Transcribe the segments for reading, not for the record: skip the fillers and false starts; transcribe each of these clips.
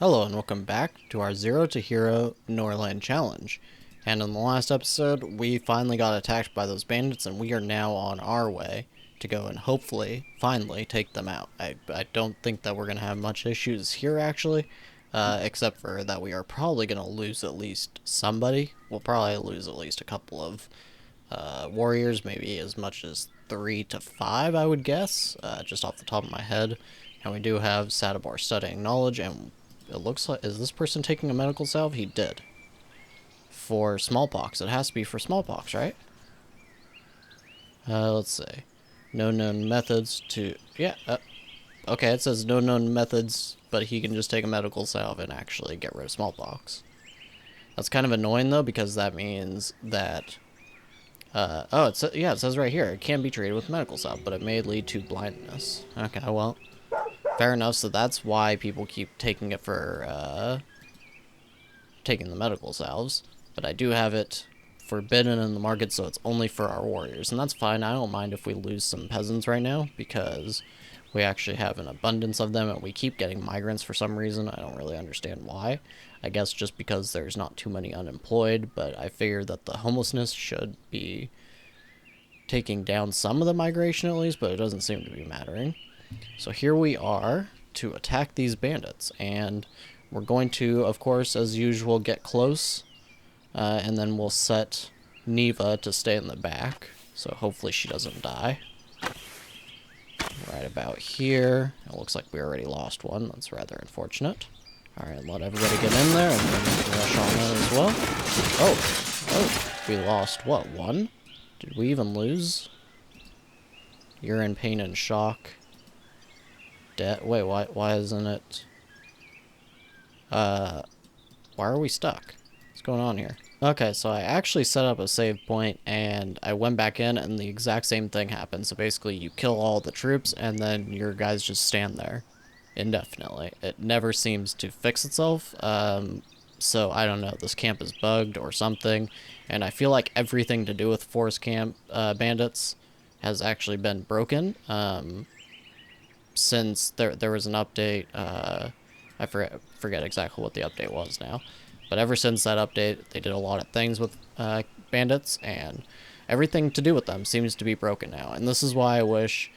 Hello and welcome back to our Zero to Hero Norland challenge. And in the last episode, we finally got attacked by those bandits and we are now on our way to go and hopefully, finally, take them out. I don't think that we're going to have much issues here actually, except for that we are probably going to lose at least somebody. We'll probably lose at least a couple of warriors, maybe as much as 3 to 5 I would guess, just off the top of my head. And we do have Sadabor studying knowledge, and it looks like, is this person taking a medical salve? He did. For smallpox. It has to be for smallpox, right? Let's see. No known methods to... Yeah, okay, it says no known methods, but he can just take a medical salve and actually get rid of smallpox. That's kind of annoying, though, because that means that... it says right here, it can be treated with medical salve, but it may lead to blindness. Okay, well... Fair enough, so that's why people keep taking it for, taking the medical salves. But I do have it forbidden in the market, so it's only for our warriors. And that's fine, I don't mind if we lose some peasants right now, because we actually have an abundance of them, and we keep getting migrants for some reason. I don't really understand why. I guess just because there's not too many unemployed, but I figure that the homelessness should be taking down some of the migration at least, but it doesn't seem to be mattering. So here we are to attack these bandits, and we're going to, of course, as usual, get close, and then we'll set Neva to stay in the back, so hopefully she doesn't die. Right about here. It looks like we already lost one. That's rather unfortunate. Alright, let everybody get in there, and then we can rush on that as well. Oh, we lost, what, one? Did we even lose? You're in pain and shock. Wait, why isn't it? Why are we stuck? What's going on here? Okay, so I actually set up a save point, and I went back in, and the exact same thing happened. So basically, you kill all the troops, and then your guys just stand there indefinitely. It never seems to fix itself, so I don't know. This camp is bugged or something, and I feel like everything to do with forest camp bandits has actually been broken. Since there was an update, I forget exactly what the update was now, but ever since that update, they did a lot of things with bandits, and everything to do with them seems to be broken now. And this is why I wish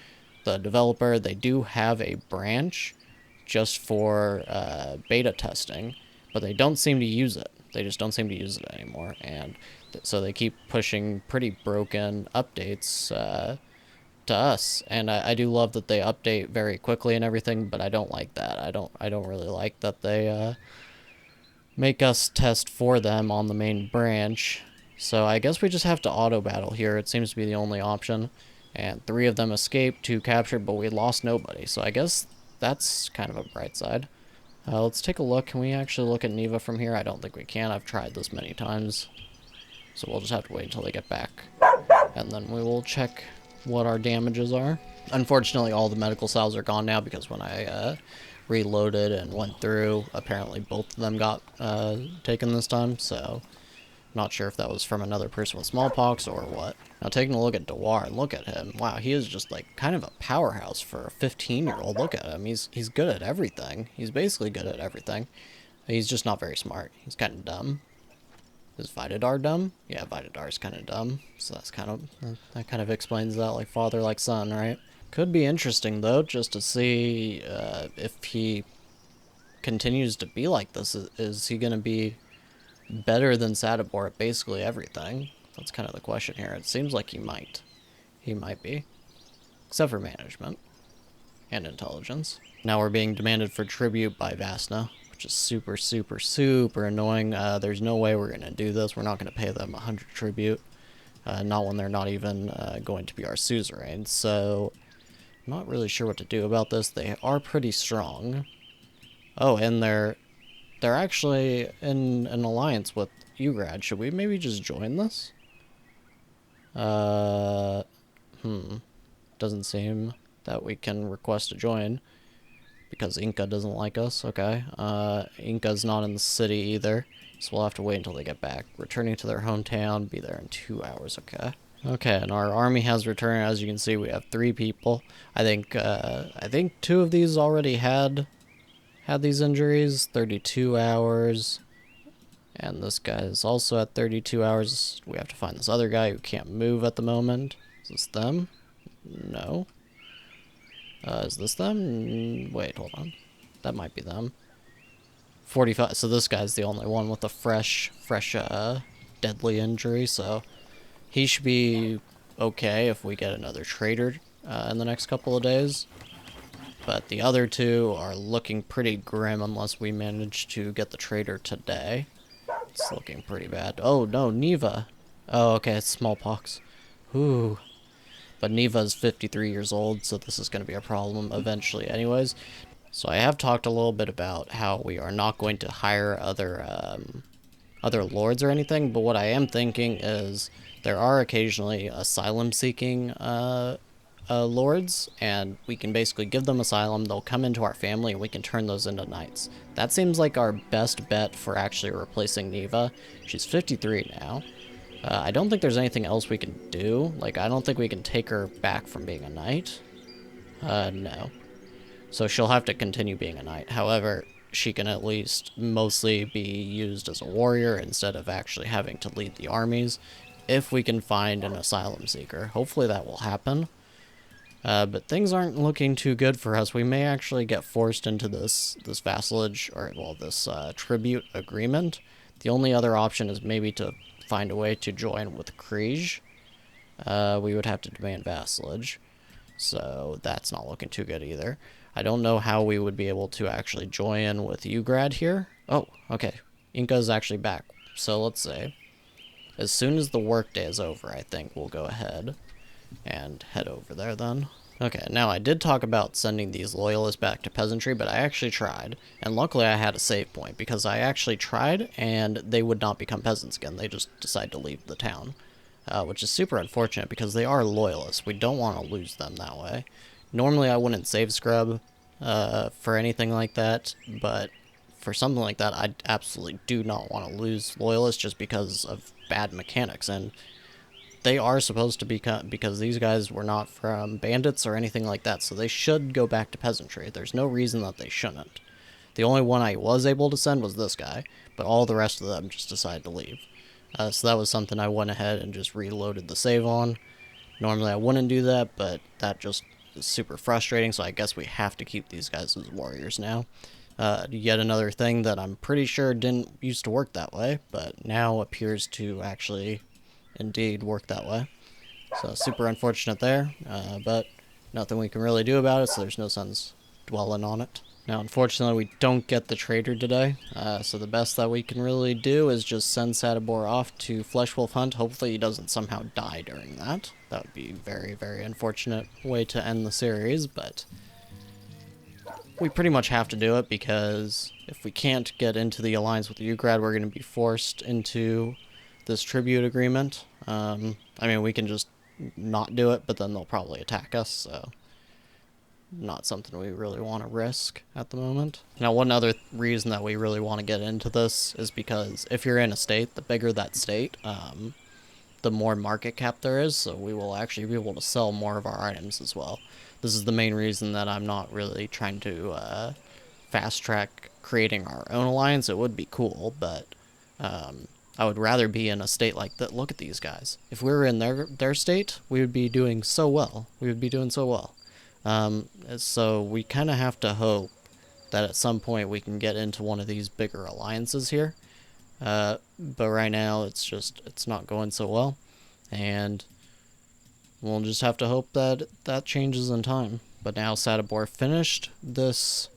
the developer, they do have a branch just for beta testing, but they don't seem to use it. They just don't seem to use it anymore, and so they keep pushing pretty broken updates to us, and I do love that they update very quickly and everything, but I don't like that. I don't really like that they make us test for them on the main branch. So I guess we just have to auto battle here. It seems to be the only option, and 3 of them escaped, 2 captured, but we lost nobody. So I guess that's kind of a bright side. Let's take a look. Can we actually look at Neva from here? I don't think we can. I've tried this many times, so we'll just have to wait until they get back, and then we will check what our damages are. Unfortunately, all the medical salves are gone now, because when I reloaded and went through, apparently both of them got taken this time, so not sure if that was from another person with smallpox or what. Now, taking a look at Dewar, look at him. Wow, he is just like kind of a powerhouse for a 15-year-old. Look at him. He's good at everything. He's basically good at everything. He's just not very smart. He's kind of dumb. Is Vidadar dumb? Yeah, Vidadar's kind of dumb, so that kind of explains that, like father, like son, right? Could be interesting, though, just to see if he continues to be like this. Is he going to be better than Sadabor at basically everything? That's kind of the question here. It seems like he might. He might be. Except for management. And intelligence. Now we're being demanded for tribute by Vasna, which is super, super, super annoying. There's no way we're going to do this. We're not going to pay them 100 tribute. Not when they're not even going to be our suzerain. So, I'm not really sure what to do about this. They are pretty strong. Oh, and they're actually in an alliance with Ugrad. Should we maybe just join this? Doesn't seem that we can request to join, because Inca doesn't like us. Okay. Inca's not in the city either, so we'll have to wait until they get back. Returning to their hometown, be there in 2 hours. Okay. Okay, and our army has returned. As you can see, we have 3 people. I think 2 of these already had had these injuries, 32 hours. And this guy is also at 32 hours. We have to find this other guy who can't move at the moment. Is this them? No. Is this them? Wait, hold on. That might be them. 45. So this guy's the only one with a fresh, deadly injury. So he should be okay if we get another trader in the next couple of days. But the other two are looking pretty grim unless we manage to get the trader today. It's looking pretty bad. Oh no, Neva. Oh, okay, it's smallpox. Ooh. But Neva is 53 years old, so this is going to be a problem eventually anyways. So I have talked a little bit about how we are not going to hire other lords or anything, but what I am thinking is there are occasionally asylum-seeking lords, and we can basically give them asylum, they'll come into our family, and we can turn those into knights. That seems like our best bet for actually replacing Neva. She's 53 now. I don't think there's anything else we can do. Like, I don't think we can take her back from being a knight. No. So she'll have to continue being a knight. However, she can at least mostly be used as a warrior instead of actually having to lead the armies, if we can find an asylum seeker. Hopefully that will happen. But things aren't looking too good for us. We may actually get forced into this vassalage, or, well, this tribute agreement. The only other option is maybe to find a way to join with Grudges. We would have to demand vassalage. So that's not looking too good either. I don't know how we would be able to actually join with Ugrad here. Oh, okay. Inca's actually back. So let's say, as soon as the workday is over, I think we'll go ahead and head over there then. Okay, now I did talk about sending these loyalists back to peasantry, but I actually tried. And luckily I had a save point, because I actually tried, and they would not become peasants again. They just decide to leave the town. Which is super unfortunate, because they are loyalists. We don't want to lose them that way. Normally I wouldn't save scrub for anything like that, but for something like that, I absolutely do not want to lose loyalists just because of bad mechanics. And they are supposed to become, because these guys were not from bandits or anything like that, so they should go back to peasantry. There's no reason that they shouldn't. The only one I was able to send was this guy, but all the rest of them just decided to leave. So that was something I went ahead and just reloaded the save on. Normally I wouldn't do that, but that just is super frustrating, so I guess we have to keep these guys as warriors now. Yet another thing that I'm pretty sure didn't used to work that way, but now appears to actually indeed work that way. So super unfortunate there, but nothing we can really do about it, so there's no sense dwelling on it. Now unfortunately we don't get the trader today, so the best that we can really do is just send Sadibor off to Fleshwolf Hunt. Hopefully he doesn't somehow die during that. That would be very, very unfortunate way to end the series, but we pretty much have to do it, because if we can't get into the alliance with Ugrad, we're going to be forced into this tribute agreement. I mean, we can just not do it, but then they'll probably attack us, so not something we really want to risk at the moment. Now, one other reason that we really want to get into this is because if you're in a state, the bigger that state, the more market cap there is, so we will actually be able to sell more of our items as well. This is the main reason that I'm not really trying to fast track creating our own alliance. It would be cool, but I would rather be in a state like that. Look at these guys. If we were in their state, we would be doing so well. We would be doing so well. So we kind of have to hope that at some point we can get into one of these bigger alliances here. But right now it's not going so well, and we'll just have to hope that that changes in time. But now Sadibor finished this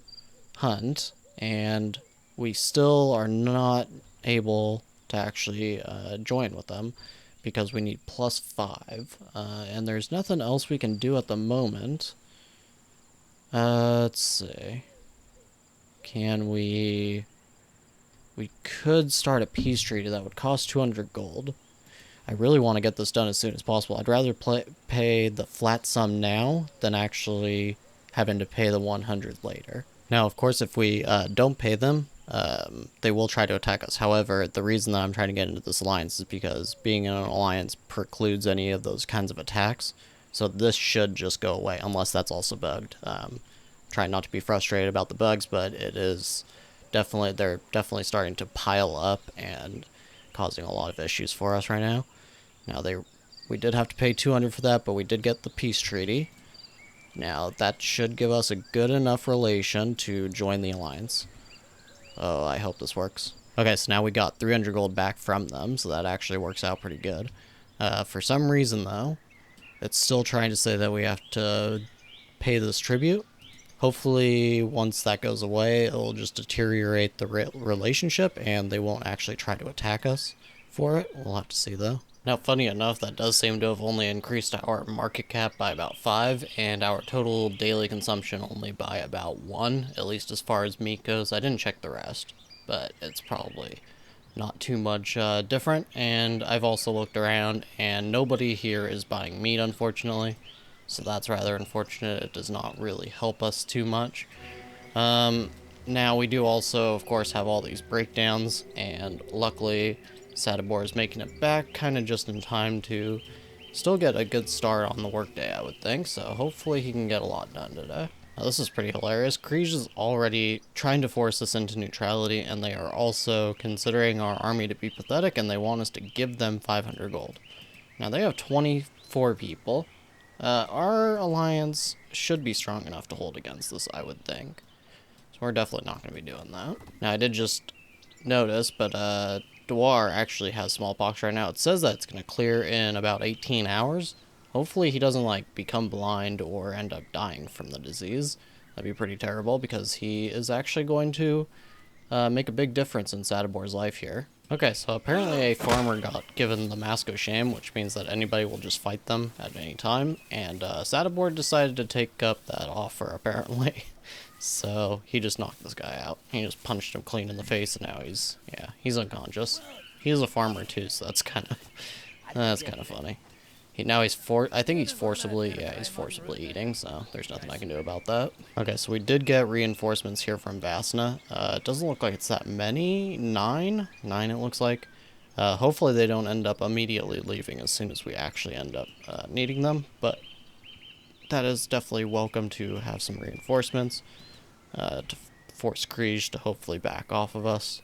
hunt, and we still are not able to actually join with them, because we need +5, and there's nothing else we can do at the moment. Let's see. Can we could start a peace treaty that would cost 200 gold. I really want to get this done as soon as possible. I'd rather pay the flat sum now than actually having to pay the 100 later. Now, of course, if we don't pay them, they will try to attack us. However, the reason that I'm trying to get into this alliance is because being in an alliance precludes any of those kinds of attacks. So this should just go away, unless that's also bugged. trying not to be frustrated about the bugs, but they're definitely starting to pile up and causing a lot of issues for us right now. Now we did have to pay 200 for that, but we did get the peace treaty. Now that should give us a good enough relation to join the alliance. Oh, I hope this works. Okay, so now we got 300 gold back from them, so that actually works out pretty good. For some reason, though, it's still trying to say that we have to pay this tribute. Hopefully, once that goes away, it'll just deteriorate the relationship, and they won't actually try to attack us for it. We'll have to see, though. Now, funny enough, that does seem to have only increased our market cap by about 5, and our total daily consumption only by about 1, at least as far as meat goes. I didn't check the rest, but it's probably not too much different. And I've also looked around, and nobody here is buying meat, unfortunately. So that's rather unfortunate. It does not really help us too much. Now, we do also, of course, have all these breakdowns, and luckily Sadibor is making it back kind of just in time to still get a good start on the workday, I would think. So hopefully he can get a lot done today. Now, this is pretty hilarious. Grudges is already trying to force us into neutrality, and they are also considering our army to be pathetic, and they want us to give them 500 gold. Now, they have 24 people. Our alliance should be strong enough to hold against this, I would think. So we're definitely not going to be doing that. Now, I did just notice, but Dwar actually has smallpox right now. It says that it's going to clear in about 18 hours. Hopefully he doesn't, like, become blind or end up dying from the disease. That'd be pretty terrible, because he is actually going to make a big difference in Sadibor's life here. Okay, so apparently a farmer got given the Mask of Shame, which means that anybody will just fight them at any time, and Sadibor decided to take up that offer, apparently. So he just knocked this guy out. He just punched him clean in the face, and now he's unconscious. He's a farmer too, so that's kind of funny. I think he's forcibly eating, so there's nothing I can do about that. Okay, so we did get reinforcements here from Vasna. It doesn't look like it's that many. 9 it looks like. Hopefully they don't end up immediately leaving as soon as we actually end up needing them, but that is definitely welcome to have some reinforcements to force Grudges to hopefully back off of us.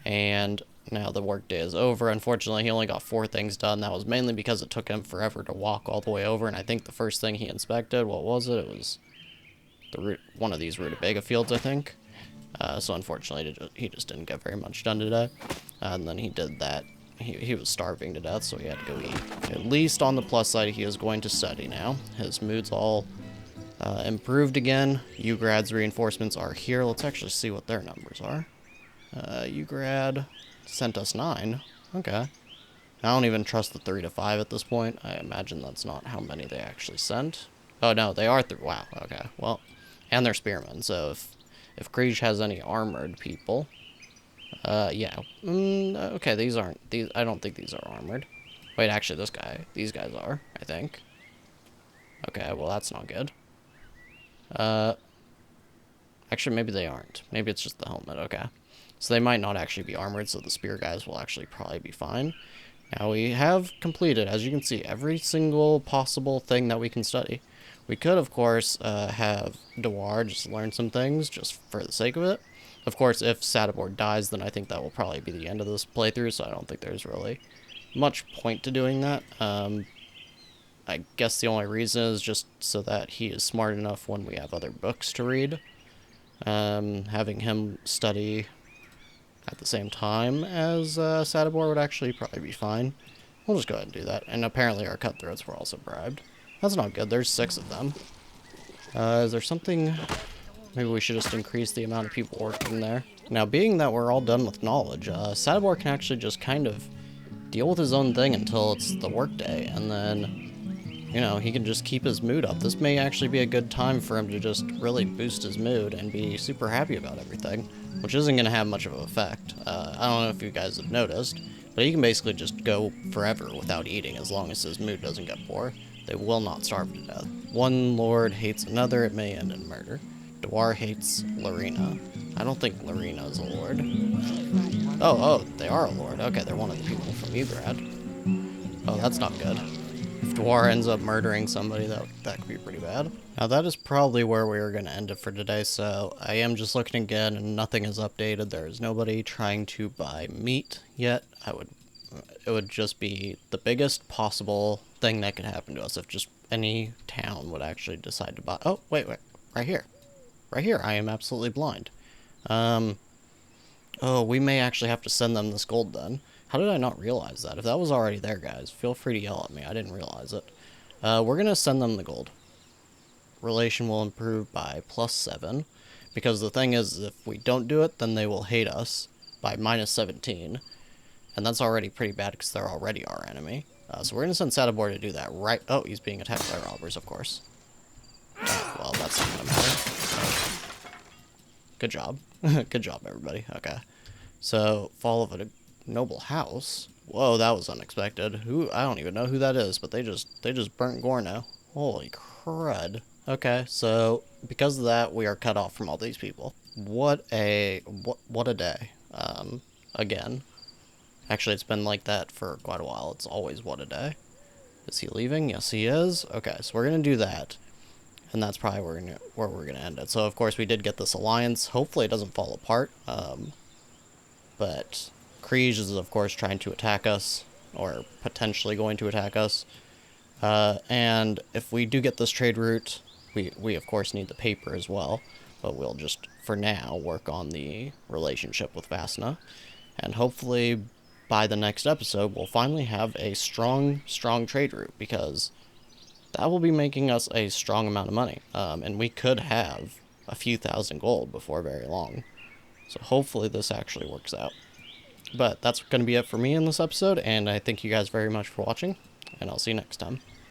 And now the workday is over. Unfortunately, he only got 4 things done. That was mainly because it took him forever to walk all the way over, and I think the first thing he inspected, what was it? It was one of these rutabaga fields, I think. So unfortunately, he just didn't get very much done today. And then he did that. He was starving to death, so he had to go eat. At least on the plus side, he is going to study now. His mood's all improved again. Ugrad's reinforcements are here. Let's actually see what their numbers are. Ugrad sent us 9. Okay. I don't even trust the 3 to 5 at this point. I imagine that's not how many they actually sent. Oh, no, they are 3. Wow, okay. Well, and they're spearmen, so if Grudges has any armored people... yeah. Okay, I don't think these are armored. Wait, actually, these guys are, I think. Okay, well, that's not good. Actually, maybe they aren't. Maybe it's just the helmet, okay. So they might not actually be armored, so the spear guys will actually probably be fine. Now, we have completed, as you can see, every single possible thing that we can study. We could, of course, have Dwar just learn some things, just for the sake of it. Of course, if Sadibor dies, then I think that will probably be the end of this playthrough, so I don't think there's really much point to doing that. I guess the only reason is just so that he is smart enough when we have other books to read. Having him study at the same time as Sadibor would actually probably be fine. We'll just go ahead and do that. And apparently our cutthroats were also bribed. That's not good. There's 6 of them. Is there something... Maybe we should just increase the amount of people working there. Now, being that we're all done with knowledge, Sadibor can actually just kind of deal with his own thing until it's the workday, and then, you know, he can just keep his mood up. This may actually be a good time for him to just really boost his mood and be super happy about everything, which isn't going to have much of an effect. I don't know if you guys have noticed, but he can basically just go forever without eating as long as his mood doesn't get poor. They will not starve to death. One lord hates another, it may end in murder. Dwar hates Lorena. I don't think Lorena is a lord. Oh, they are a lord. Okay, they're one of the people from Ugrad. Oh, that's not good. If Dwar ends up murdering somebody, that could be pretty bad. Now that is probably where we are going to end it for today, so I am just looking again and nothing is updated. There is nobody trying to buy meat yet. It would just be the biggest possible thing that could happen to us if just any town would actually decide to buy. Oh, wait, right here. Right here, I am absolutely blind. Oh, we may actually have to send them this gold then. How did I not realize that? If that was already there, guys, feel free to yell at me. I didn't realize it. We're going to send them the gold. Relation will improve by +7. Because the thing is, if we don't do it, then they will hate us by -17. And that's already pretty bad because they're already our enemy. So we're going to send Sadabor to do that right... Oh, he's being attacked by robbers, of course. Well, that's not going to matter. Good job. Good job, everybody. Okay. So, fall of a noble house. Whoa, that was unexpected. I don't even know who that is, but they just burnt Gorno. Holy crud. Okay, so because of that, we are cut off from all these people. What a day. Again. Actually, it's been like that for quite a while. It's always what a day. Is he leaving? Yes, he is. Okay, so we're gonna do that. And that's probably where we're going to end it. So, of course, we did get this alliance. Hopefully it doesn't fall apart. But Kriege is, of course, trying to attack us. Or potentially going to attack us. And if we do get this trade route, we of course, need the paper as well. But we'll just, for now, work on the relationship with Vasna. And hopefully, by the next episode, we'll finally have a strong trade route. Because... that will be making us a strong amount of money. And we could have a few thousand gold before very long. So hopefully this actually works out. But that's going to be it for me in this episode, and I thank you guys very much for watching, and I'll see you next time.